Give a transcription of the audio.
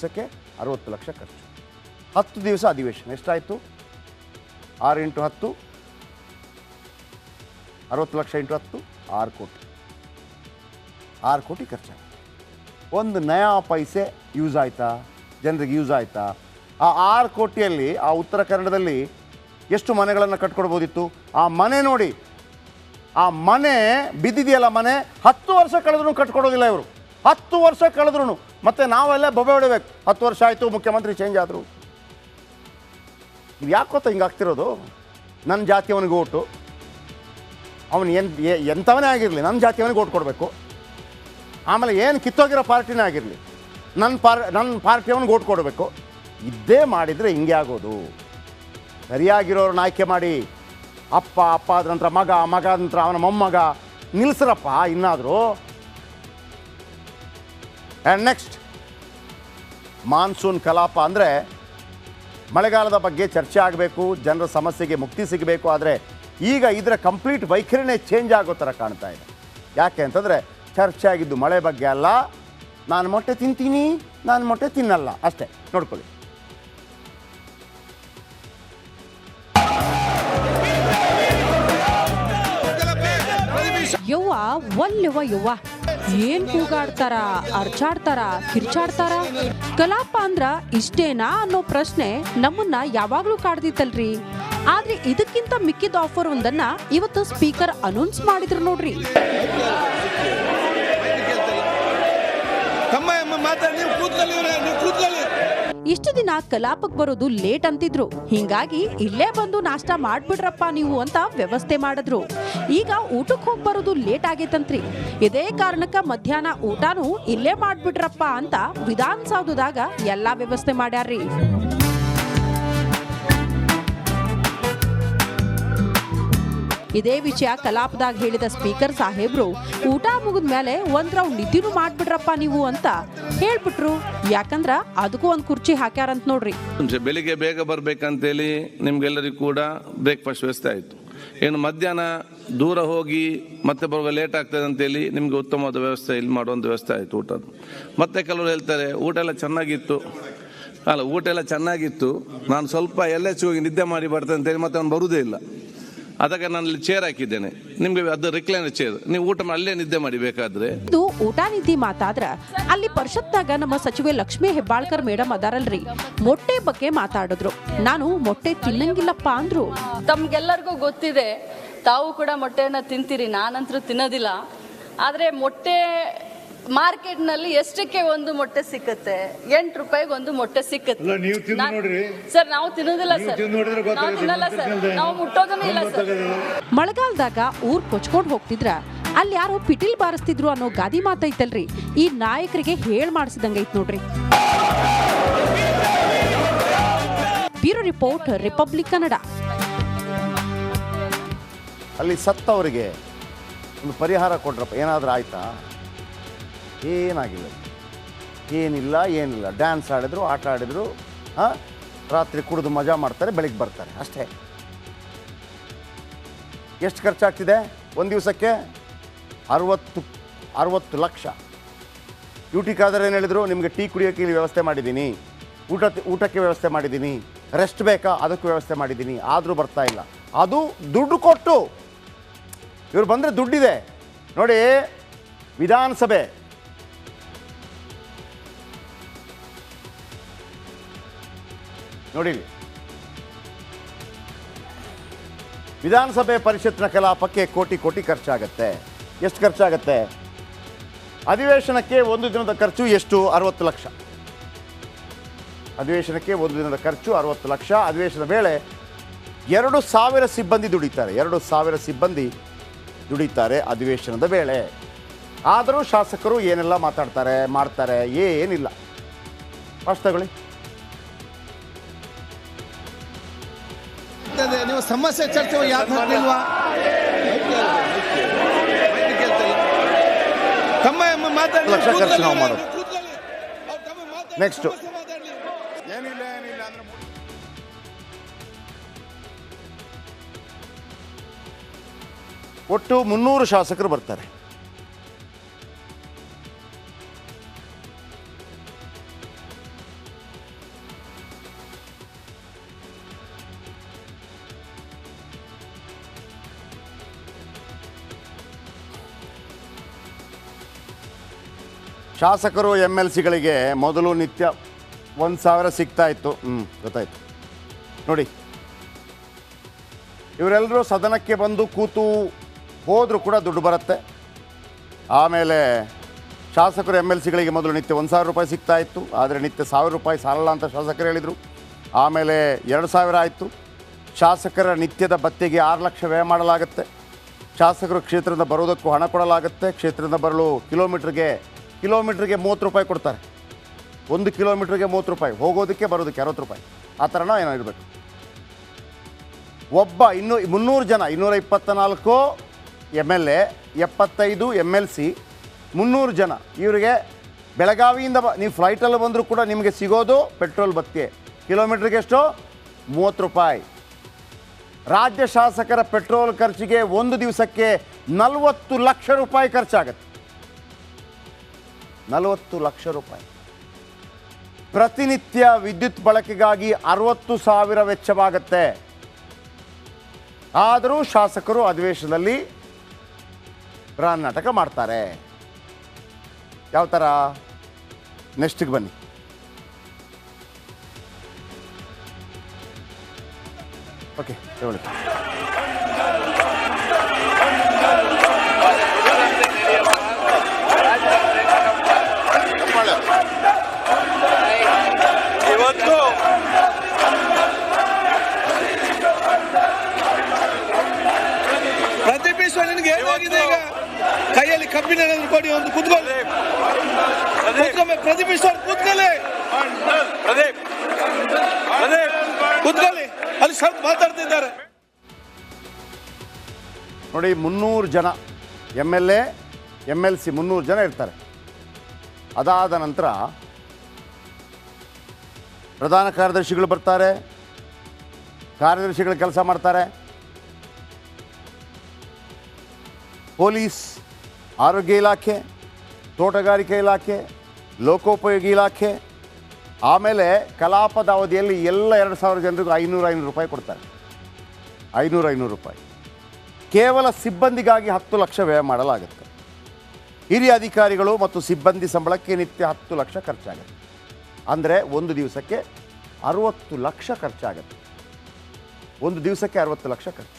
ದಿವಸಕ್ಕೆ 60 ಲಕ್ಷ ಖರ್ಚು. 10 ದಿವಸ ಅಧಿವೇಶನ ಎಷ್ಟಾಯಿತು? 6 × 10 60 ಲಕ್ಷ × 10 6 ಕೋಟಿ. 6 ಕೋಟಿ ಖರ್ಚಾಗುತ್ತೆ. ಒಂದು ನಯಾ ಪೈಸೆ ಯೂಸ್ ಆಯಿತಾ? ಜನರಿಗೆ ಯೂಸ್ ಆಯಿತಾ? ಆ 6 ಕೋಟಿಯಲ್ಲಿ ಆ ಉತ್ತರ ಕನ್ನಡದಲ್ಲಿ ಎಷ್ಟು ಮನೆಗಳನ್ನು ಕಟ್ಕೊಡ್ಬೋದಿತ್ತು? ಆ ಮನೆ ನೋಡಿ, ಆ ಮನೆ ಬಿದ್ದಿದೆಯಲ್ಲ, ಮನೆ 10 ವರ್ಷ ಕಳೆದ್ರೂ ಕಟ್ಕೊಡೋದಿಲ್ಲ ಇವರು. 10 ವರ್ಷ ಕಳೆದ್ರೂ ಮತ್ತೆ ನಾವೆಲ್ಲ ಬೊಬ್ಬೆ ಹೊಡಿಬೇಕು. 10 ವರ್ಷ ಆಯಿತು, ಮುಖ್ಯಮಂತ್ರಿ ಚೇಂಜ್ ಆದರು. ಇದು ಯಾಕೆ ಗೊತ್ತಾ ಹಿಂಗಾಗ್ತಿರೋದು? ನನ್ನ ಜಾತಿಯವನಿಗೆ ಓಟು, ಅವನು ಎಂಥವನೇ ಆಗಿರಲಿ ನನ್ನ ಜಾತಿಯವನಿಗೆ ಓಟ್ ಕೊಡಬೇಕು. ಆಮೇಲೆ ಏನು ಕಿತ್ತೋಗಿರೋ ಪಾರ್ಟಿನೇ ಆಗಿರಲಿ ನನ್ನ ಪಾರ್ಟಿಯವನಿಗೆ ಓಟ್ ಕೊಡಬೇಕು. ಇದ್ದೇ ಮಾಡಿದರೆ ಹಿಂಗೆ ಆಗೋದು. ಸರಿಯಾಗಿರೋರನ್ನ ಆಯ್ಕೆ ಮಾಡಿ. ಅಪ್ಪ ಆದ ನಂತರ ಮಗ, ಮಗ ನಂತರ ಅವನ ಮೊಮ್ಮಗ, ನಿಲ್ಲಿಸ್ರಪ್ಪ ಇನ್ನಾದರೂ. ಆ್ಯಂಡ್ ನೆಕ್ಸ್ಟ್, ಮಾನ್ಸೂನ್ ಕಲಾಪ ಅಂದರೆ ಮಳೆಗಾಲದ ಬಗ್ಗೆ ಚರ್ಚೆ ಆಗಬೇಕು, ಜನರ ಸಮಸ್ಯೆಗೆ ಮುಕ್ತಿ ಸಿಗಬೇಕು. ಆದರೆ ಈಗ ಇದರ ಕಂಪ್ಲೀಟ್ ವೈಖರಿನೇ ಚೇಂಜ್ ಆಗೋ ಥರ ಕಾಣ್ತಾ ಇದೆ. ಯಾಕೆ ಅಂತಂದರೆ ಚರ್ಚೆ ಆಗಿದ್ದು ಮಳೆ ಬಗ್ಗೆ ಅಲ್ಲ, ನಾನು ಮೊಟ್ಟೆ ತಿಂತೀನಿ, ನಾನು ಮೊಟ್ಟೆ ತಿನ್ನಲ್ಲ ಅಷ್ಟೇ. ನೋಡ್ಕೊಳ್ಳಿ. ಯವ್ವ ಒಲ್ಲೆವ್ವ ಯವ್ವ, ಏನ್ ಕೂಗಾಡ್ತಾರ, ಅರ್ಚಾಡ್ತಾರ, ಕಿರ್ಚಾಡ್ತಾರ. ಕಲಾಪ ಅಂದ್ರ ಇಷ್ಟೇನಾ ಅನ್ನೋ ಪ್ರಶ್ನೆ ನಮ್ಮನ್ನ ಯಾವಾಗ್ಲೂ ಕಾಡ್ದಿತ್ತಲ್ರಿ. ಆದ್ರೆ ಇದಕ್ಕಿಂತ ಮಿಕ್ಕಿದ ಆಫರ್ ಒಂದನ್ನ ಇವತ್ತು ಸ್ಪೀಕರ್ ಅನೌನ್ಸ್ ಮಾಡಿದ್ರು ನೋಡ್ರಿ. ಇಷ್ಟು ದಿನ ಕಲಾಪಕ್ಕೆ ಬರೋದು ಲೇಟ್ ಅಂತಿದ್ರು. ಹಿಂಗಾಗಿ ಇಲ್ಲೇ ಬಂದು ನಾಷ್ಟ ಮಾಡ್ಬಿಡ್ರಪ್ಪ ನೀವು ಅಂತ ವ್ಯವಸ್ಥೆ ಮಾಡಿದ್ರು. ಈಗ ಊಟಕ್ಕೆ ಹೋಗಿ ಬರೋದು ಲೇಟ್ ಆಗೈತಂತ್ರಿ. ಇದೇ ಕಾರಣಕ್ಕ ಮಧ್ಯಾಹ್ನ ಊಟನೂ ಇಲ್ಲೇ ಮಾಡ್ಬಿಡ್ರಪ್ಪ ಅಂತ ವಿಧಾನಸೌಧದಾಗ ಎಲ್ಲಾ ವ್ಯವಸ್ಥೆ ಮಾಡ್ಯಾರ್ರಿ. ಇದೇ ವಿಷಯ ಕಲಾಪದಾಗ ಹೇಳಿದ ಸ್ಪೀಕರ್ ಸಾಹೇಬ್ರು ಊಟ ಮುಗಿದ ಮೇಲೆ ಒಂದ್ ರೌಂಡ್ ನಿದ್ದಿನೂ ಮಾಡ್ಬಿಡ್ರಪ್ಪ ನೀವು ಅಂತ ಹೇಳ್ಬಿಟ್ರು. ಯಾಕಂದ್ರ ಅದಕ್ಕೂ ಒಂದ್ ಕುರ್ಚಿ ಹಾಕ್ಯಾರಂತ ನೋಡ್ರಿ. ಬೆಳಿಗ್ಗೆ ಬೇಗ ಬರ್ಬೇಕಂತೇಳಿ ನಿಮ್ಗೆಲ್ಲರಿಗೂ ಕೂಡ ಬ್ರೇಕ್ಫಾಸ್ಟ್ ವ್ಯವಸ್ಥೆ ಆಯ್ತು. ಏನು ಮಧ್ಯಾಹ್ನ ದೂರ ಹೋಗಿ ಮತ್ತೆ ಬರುವಾಗ ಲೇಟ್ ಆಗ್ತದೆ ಅಂತೇಳಿ ನಿಮ್ಗೆ ಉತ್ತಮವಾದ ವ್ಯವಸ್ಥೆ ಇಲ್ಲಿ ಮಾಡುವಂಥ ವ್ಯವಸ್ಥೆ ಆಯ್ತು ಊಟದ. ಮತ್ತೆ ಕೆಲವರು ಹೇಳ್ತಾರೆ ಊಟ ಎಲ್ಲ ಚೆನ್ನಾಗಿತ್ತು, ಅಲ್ಲ ಊಟ ಎಲ್ಲ ಚೆನ್ನಾಗಿತ್ತು, ನಾನು ಸ್ವಲ್ಪ LH ಹೋಗಿ ನಿದ್ದೆ ಮಾಡಿ ಬರ್ತೇನೆ ಅಂತೇಳಿ ಮತ್ತೆ ಅವ್ನು ಬರುವುದೇ ಇಲ್ಲ. ಅದಕ್ಕೆ ನಾನು ಇಲ್ಲಿ ಚೇರ್ ಹಾಕಿದ್ದೇನೆ ನಿಮ್ಗೆ, ಅದು ರಿಕ್ಲೈನರ್ ಚೇರ್, ನೀವು ಊಟ ಅಲ್ಲೇ ನಿದ್ದೆ ಮಾಡಿ ಬೇಕಾದ್ರೆ. ಇದು ಊಟ ನಿದ್ದೆ ಮಾತಾದ್ರ ಅಲ್ಲಿ ಪರಿಷತ್ನಾಗ ನಮ್ಮ ಸಚಿವೆ ಲಕ್ಷ್ಮೀ ಹೆಬ್ಬಾಳ್ಕರ್ ಮೇಡಮ್ ಅದಾರಲ್ರಿ, ಮೊಟ್ಟೆ ಬಗ್ಗೆ ಮಾತಾಡಿದ್ರು. ನಾನು ಮೊಟ್ಟೆ ತಿನ್ನಂಗಿಲ್ಲಪ್ಪ ಅಂದ್ರು. ತಮ್ಗೆಲ್ಲರಿಗೂ ಗೊತ್ತಿದೆ, ತಾವು ಕೂಡ ಮೊಟ್ಟೆಯನ್ನ ತಿಂತೀರಿ, ನಾನಂತರೂ ತಿನ್ನೋದಿಲ್ಲ. ಆದ್ರೆ ಮೊಟ್ಟೆ ಮಾರ್ಕೆಟ್ನಲ್ಲಿ ಎಷ್ಟಕ್ಕೆ ಒಂದು ಮೊಟ್ಟೆ ಸಿಕ್ಕತ್ತೆ? 8 ರೂಪಾಯಿಗೆ ಒಂದು ಮೊಟ್ಟೆ ಸಿಕ್ಕತ್ತೆ. ಸರ್ ನಾವು ತಿನ್ನೋದಿಲ್ಲ ಸರ್, ನಾವು ತಿನ್ನಲ್ಲ ಸರ್, ನಾವು ಮುಟ್ಟೋದನ್ನೇ ಇಲ್ಲ ಸರ್. ಮಳೆಗಾಲದಾಗ ಊರ್ ಕೊಚ್ಕೊಂಡ್ ಹೋಗ್ತಿದ್ರ ಅಲ್ಲಿ ಯಾರೋ ಪಿಟಿಲ್ ಬಾರಿಸ್ತಿದ್ರು ಅನ್ನೋ ಗಾದಿ ಮಾತೈತಲ್ರಿ, ಈ ನಾಯಕರಿಗೆ ಹೇಳ್ ಮಾಡಿಸಿದಂಗೈತ್ ನೋಡ್ರಿ. Bureau report, republic Kannada. ಅಲ್ಲಿ ಸತ್ತವರಿಗೆ ಒಂದು ಪರಿಹಾರ ಕೊಡ್ರಪ್ಪ, ಏನಾದರೂ ಆಯ್ತಾ? ಏನಾಗಿಲ್ಲ, ಏನಿಲ್ಲ. ಡ್ಯಾನ್ಸ್ ಆಡಿದ್ರು, ಆಟ ಆಡಿದ್ರು, ರಾತ್ರಿ ಕುಡಿದು ಮಜಾ ಮಾಡ್ತಾರೆ, ಬೆಳಿಗ್ಗೆ ಬರ್ತಾರೆ ಅಷ್ಟೇ. ಎಷ್ಟು ಖರ್ಚಾಗ್ತಿದೆ ಒಂದು ದಿವಸಕ್ಕೆ? 60 ಲಕ್ಷ. ಊಟಕ್ಕಾದರೆ ಏನು ಹೇಳಿದ್ರು? ನಿಮಗೆ ಟೀ ಕುಡಿಯೋಕ್ಕೆ ಇಲ್ಲಿ ವ್ಯವಸ್ಥೆ ಮಾಡಿದ್ದೀನಿ, ಊಟಕ್ಕೆ ವ್ಯವಸ್ಥೆ ಮಾಡಿದ್ದೀನಿ, ರೆಸ್ಟ್ ಬೇಕಾ ಅದಕ್ಕೂ ವ್ಯವಸ್ಥೆ ಮಾಡಿದ್ದೀನಿ. ಆದರೂ ಬರ್ತಾ ಇಲ್ಲ. ಅದು ದುಡ್ಡು ಕೊಟ್ಟು. ಇವ್ರು ಬಂದರೆ ದುಡ್ಡಿದೆ ನೋಡಿ. ವಿಧಾನಸಭೆ ನೋಡಿ, ವಿಧಾನಸಭೆ ಪರಿಷತ್ನ ಕಲಾಪಕ್ಕೆ ಕೋಟಿ ಖರ್ಚಾಗತ್ತೆ. ಎಷ್ಟು ಖರ್ಚಾಗತ್ತೆ? ಅಧಿವೇಶನಕ್ಕೆ ಒಂದು ದಿನದ ಖರ್ಚು ಎಷ್ಟು? 60 ಲಕ್ಷ. ಅಧಿವೇಶನಕ್ಕೆ ಒಂದು ದಿನದ ಖರ್ಚು 60 ಲಕ್ಷ. ಅಧಿವೇಶನ ವೇಳೆ 2,000 ಸಿಬ್ಬಂದಿ ದುಡಿತಾರೆ. 2,000 ಸಿಬ್ಬಂದಿ ದುಡಿತಾರೆ ಅಧಿವೇಶನದ ವೇಳೆ. ಆದರೂ ಶಾಸಕರು ಏನೆಲ್ಲ ಮಾತಾಡ್ತಾರೆ, ಮಾಡ್ತಾರೆ, ಏನಿಲ್ಲ. ಫಸ್ಟ್ ತಗೊಳ್ಳಿ. ನೀವು ಸಮಸ್ಯೆ ಚರ್ಚೆ ಯಾಕೆ ಹಾಕ್ಲಿಲ್ವಾ? ಲಕ್ಷ ಖರ್ಚು ನಾವು ಮಾಡೋದು. ನೆಕ್ಸ್ಟ್, ಒಟ್ಟು 300 ಶಾಸಕರು ಬರ್ತಾರೆ. ಶಾಸಕರು ಎಮ್ ಎಲ್ ಸಿಗಳಿಗೆ ಮೊದಲು ನಿತ್ಯ 1,000 ಸಿಗ್ತಾ ಇತ್ತು. ಗೊತ್ತಾಯ್ತು ನೋಡಿ. ಇವರೆಲ್ಲರೂ ಸದನಕ್ಕೆ ಬಂದು ಕೂತು ಹೋದರೂ ಕೂಡ ದುಡ್ಡು ಬರುತ್ತೆ. ಆಮೇಲೆ ಶಾಸಕರು ಎಮ್ ಎಲ್ ಸಿಗಳಿಗೆ ಮೊದಲು ನಿತ್ಯ 1,000 ರೂಪಾಯಿ ಸಿಗ್ತಾ ಇತ್ತು. ಆದರೆ ನಿತ್ಯ 1,000 ರೂಪಾಯಿ ಸಾಲಲ್ಲ ಅಂತ ಶಾಸಕರು ಹೇಳಿದರು. ಆಮೇಲೆ 2,000 ಆಯಿತು. ಶಾಸಕರ ನಿತ್ಯದ ಭತ್ಯೆಗೆ 6 ಲಕ್ಷ ವ್ಯಯ ಮಾಡಲಾಗುತ್ತೆ. ಶಾಸಕರು ಕ್ಷೇತ್ರದಿಂದ ಬರೋದಕ್ಕೂ ಹಣ ಕೊಡಲಾಗುತ್ತೆ. ಕ್ಷೇತ್ರದಿಂದ ಬರಲು ಕಿಲೋಮೀಟ್ರಿಗೆ 30 ರೂಪಾಯಿ ಕೊಡ್ತಾರೆ. 1 ಕಿಲೋಮೀಟ್ರಿಗೆ 30 ರೂಪಾಯಿ, ಹೋಗೋದಕ್ಕೆ ಬರೋದಕ್ಕೆ 60 ರೂಪಾಯಿ. ಆ ಥರನೋ ಏನೋ ಇರಬೇಕು. ಒಬ್ಬ 300 ಜನ, 224 M L A, 75 M L C, 300 ಜನ. ಇವರಿಗೆ ಬೆಳಗಾವಿಯಿಂದ ನೀವು ಫ್ಲೈಟಲ್ಲಿ ಬಂದರೂ ಕೂಡ ನಿಮಗೆ ಸಿಗೋದು ಪೆಟ್ರೋಲ್ ಭತ್ಯೆ. ಕಿಲೋಮೀಟ್ರಿಗೆ ಎಷ್ಟು? 30 ರೂಪಾಯಿ. ರಾಜ್ಯ ಶಾಸಕರ ಪೆಟ್ರೋಲ್ ಖರ್ಚಿಗೆ ಒಂದು ದಿವಸಕ್ಕೆ 40 ಲಕ್ಷ ರೂಪಾಯಿ ಖರ್ಚಾಗತ್ತೆ. 40 ಲಕ್ಷ ರೂಪಾಯಿ. ಪ್ರತಿನಿತ್ಯ ವಿದ್ಯುತ್ ಬಳಕೆಗಾಗಿ 60,000 ವೆಚ್ಚವಾಗುತ್ತೆ. ಆದರೂ ಶಾಸಕರು ಅಧಿವೇಶನದಲ್ಲಿ ನಾಟಕ ಮಾಡ್ತಾರೆ. ಯಾವ ಥರ? ನೆಕ್ಸ್ಟಿಗೆ ಬನ್ನಿ. ಓಕೆ, ಹೇಳಿ. ಇವತ್ತು ಪ್ರತಿಪಕ್ಷ ನಿನಗೆ ಏನಾಗಿದೆ? ಈಗ ಕೈಯಲ್ಲಿ ಕಬ್ಬಿನ ಕೊಡಿ, ಒಂದು ಕೂತ್ಕೊಳ್ಳಿ. ಪ್ರತಿಪಕ್ಷ ಕೂತ್ಕೊಳ್ಳಿ, ಕೂತ್ಕೊಳ್ಳಿ. ಅಲ್ಲಿ ಸ್ವಲ್ಪ ಮಾತಾಡ್ತಿದ್ದಾರೆ ನೋಡಿ. 300 ಜನ M L A, M L C 300 ಜನ ಇರ್ತಾರೆ. ಅದಾದ ನಂತರ ಪ್ರಧಾನ ಕಾರ್ಯದರ್ಶಿಗಳು ಬರ್ತಾರೆ, ಕಾರ್ಯದರ್ಶಿಗಳು ಕೆಲಸ ಮಾಡ್ತಾರೆ. ಪೊಲೀಸ್, ಆರೋಗ್ಯ ಇಲಾಖೆ, ತೋಟಗಾರಿಕೆ ಇಲಾಖೆ, ಲೋಕೋಪಯೋಗಿ ಇಲಾಖೆ, ಆಮೇಲೆ ಕಲಾಪದ ಅವಧಿಯಲ್ಲಿ ಎಲ್ಲ 2,000 ಜನರಿಗೂ 500 ರೂಪಾಯಿ ಕೊಡ್ತಾರೆ. 500 ರೂಪಾಯಿ. ಕೇವಲ ಸಿಬ್ಬಂದಿಗಾಗಿ 10 ಲಕ್ಷ ವ್ಯಯ ಮಾಡಲಾಗುತ್ತೆ. ಹಿರಿಯ ಅಧಿಕಾರಿಗಳು ಮತ್ತು ಸಿಬ್ಬಂದಿ ಸಂಬಳಕ್ಕೆ ನಿತ್ಯ 10 ಲಕ್ಷ ಖರ್ಚಾಗುತ್ತೆ. ಅಂದರೆ ಒಂದು ದಿವಸಕ್ಕೆ 60 ಲಕ್ಷ ಖರ್ಚಾಗುತ್ತೆ. ಒಂದು ದಿವಸಕ್ಕೆ 60 ಲಕ್ಷ ಖರ್ಚು.